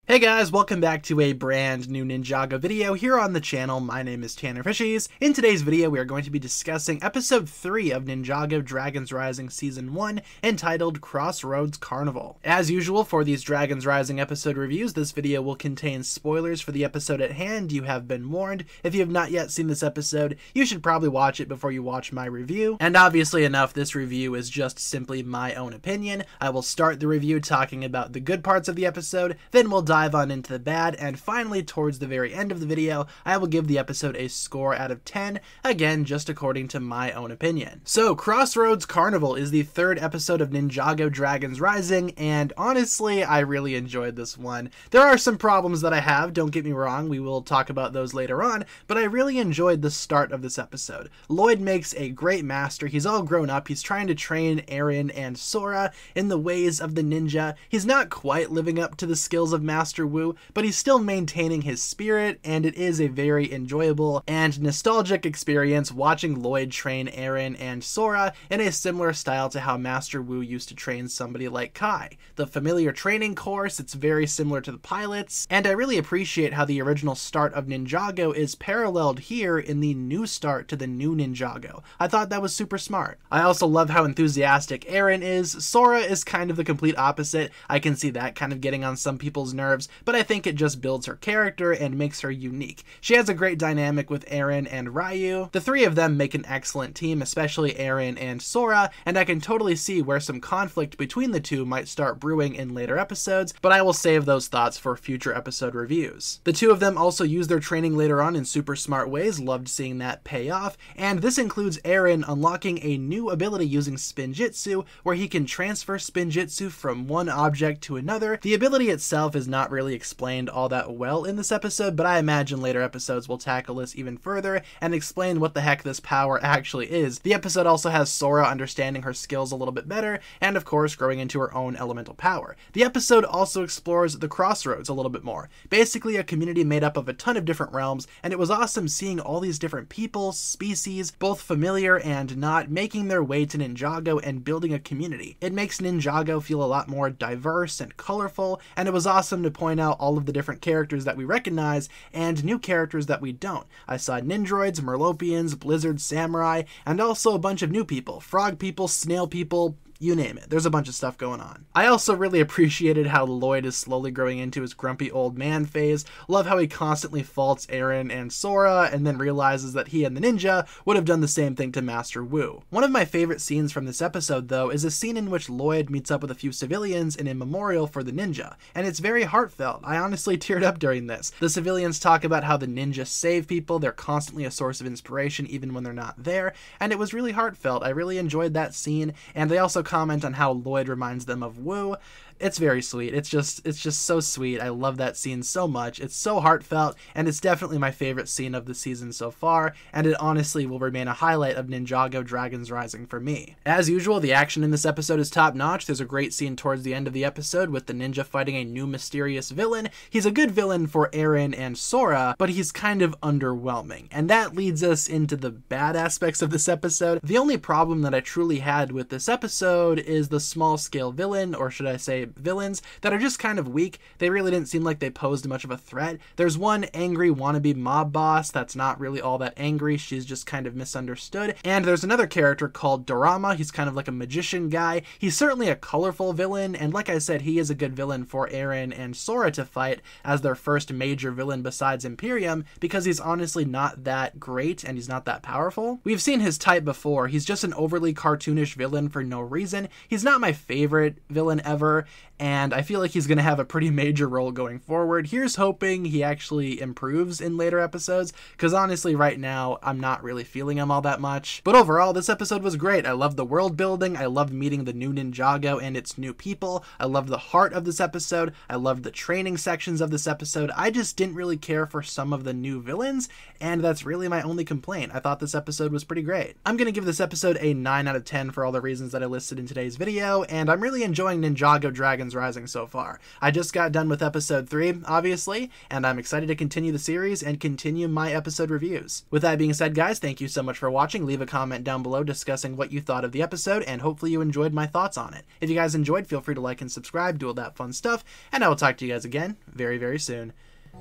Hey guys, welcome back to a brand new Ninjago video here on the channel. My name is TannerFishies. In today's video, we are going to be discussing episode 3 of Ninjago Dragons Rising Season 1, entitled Crossroads Carnival. As usual for these Dragons Rising episode reviews, this video will contain spoilers for the episode at hand. You have been warned. If you have not yet seen this episode, you should probably watch it before you watch my review. And obviously enough, this review is just simply my own opinion. I will start the review talking about the good parts of the episode, then we'll dive on into the bad, and finally towards the very end of the video I will give the episode a score out of 10, again just according to my own opinion. So Crossroads Carnival is the third episode of Ninjago Dragons Rising, and honestly I really enjoyed this one. There are some problems that I have, don't get me wrong, we will talk about those later on, but I really enjoyed the start of this episode. Lloyd makes a great master. He's all grown up, he's trying to train Eren and Sora in the ways of the ninja. He's not quite living up to the skills of Master Wu, but he's still maintaining his spirit, and it is a very enjoyable and nostalgic experience watching Lloyd train Eren and Sora in a similar style to how Master Wu used to train somebody like Kai. The familiar training course, it's very similar to the pilots, and I really appreciate how the original start of Ninjago is paralleled here in the new start to the new Ninjago. I thought that was super smart. I also love how enthusiastic Eren is. Sora is kind of the complete opposite. I can see that kind of getting on some people's nerves, but I think it just builds her character and makes her unique. She has a great dynamic with Eren and Ryu. The three of them make an excellent team, especially Eren and Sora, and I can totally see where some conflict between the two might start brewing in later episodes, but I will save those thoughts for future episode reviews. The two of them also use their training later on in super smart ways, loved seeing that pay off, and this includes Eren unlocking a new ability using Spinjitzu, where he can transfer Spinjitzu from one object to another. The ability itself is not really explained all that well in this episode, but I imagine later episodes will tackle this even further and explain what the heck this power actually is. The episode also has Sora understanding her skills a little bit better, and of course growing into her own elemental power. The episode also explores the Crossroads a little bit more. Basically a community made up of a ton of different realms, and it was awesome seeing all these different people, species, both familiar and not, making their way to Ninjago and building a community. It makes Ninjago feel a lot more diverse and colorful, and it was awesome to point out all of the different characters that we recognize and new characters that we don't. I saw Nindroids, Merlopians, Blizzard Samurai, and also a bunch of new people. Frog people, snail people, you name it. There's a bunch of stuff going on. I also really appreciated how Lloyd is slowly growing into his grumpy old man phase. Love how he constantly faults Eren and Sora and then realizes that he and the ninja would have done the same thing to Master Wu. One of my favorite scenes from this episode though is a scene in which Lloyd meets up with a few civilians in a memorial for the ninja, and it's very heartfelt. I honestly teared up during this. The civilians talk about how the ninja save people, they're constantly a source of inspiration even when they're not there, and it was really heartfelt. I really enjoyed that scene, and they also comment on how Lloyd reminds them of Wu. It's very sweet. It's just so sweet. I love that scene so much. It's so heartfelt, and it's definitely my favorite scene of the season so far, and it honestly will remain a highlight of Ninjago Dragons Rising for me. As usual, the action in this episode is top-notch. There's a great scene towards the end of the episode with the ninja fighting a new mysterious villain. He's a good villain for Eren and Sora, but he's kind of underwhelming, and that leads us into the bad aspects of this episode. The only problem that I truly had with this episode is the small-scale villain, or should I say villains, that are just kind of weak. They really didn't seem like they posed much of a threat. There's one angry wannabe mob boss that's not really all that angry. She's just kind of misunderstood. And there's another character called Dorama. He's kind of like a magician guy. He's certainly a colorful villain, and like I said, he is a good villain for Eren and Sora to fight as their first major villain besides Imperium, because he's honestly not that great and he's not that powerful. We've seen his type before. He's just an overly cartoonish villain for no reason. He's not my favorite villain ever, and I feel like he's going to have a pretty major role going forward. Here's hoping he actually improves in later episodes, because honestly right now I'm not really feeling him all that much. But overall, this episode was great. I loved the world building, I loved meeting the new Ninjago and its new people, I loved the heart of this episode, I loved the training sections of this episode. I just didn't really care for some of the new villains, and that's really my only complaint. I thought this episode was pretty great. I'm going to give this episode a 9 out of 10 for all the reasons that I listed in today's video, and I'm really enjoying Ninjago Dragons Dragons Rising so far. I just got done with episode 3, obviously, and I'm excited to continue the series and continue my episode reviews. With that being said, guys, thank you so much for watching. Leave a comment down below discussing what you thought of the episode, and hopefully you enjoyed my thoughts on it. If you guys enjoyed, feel free to like and subscribe, do all that fun stuff, and I will talk to you guys again very, very soon.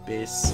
Peace.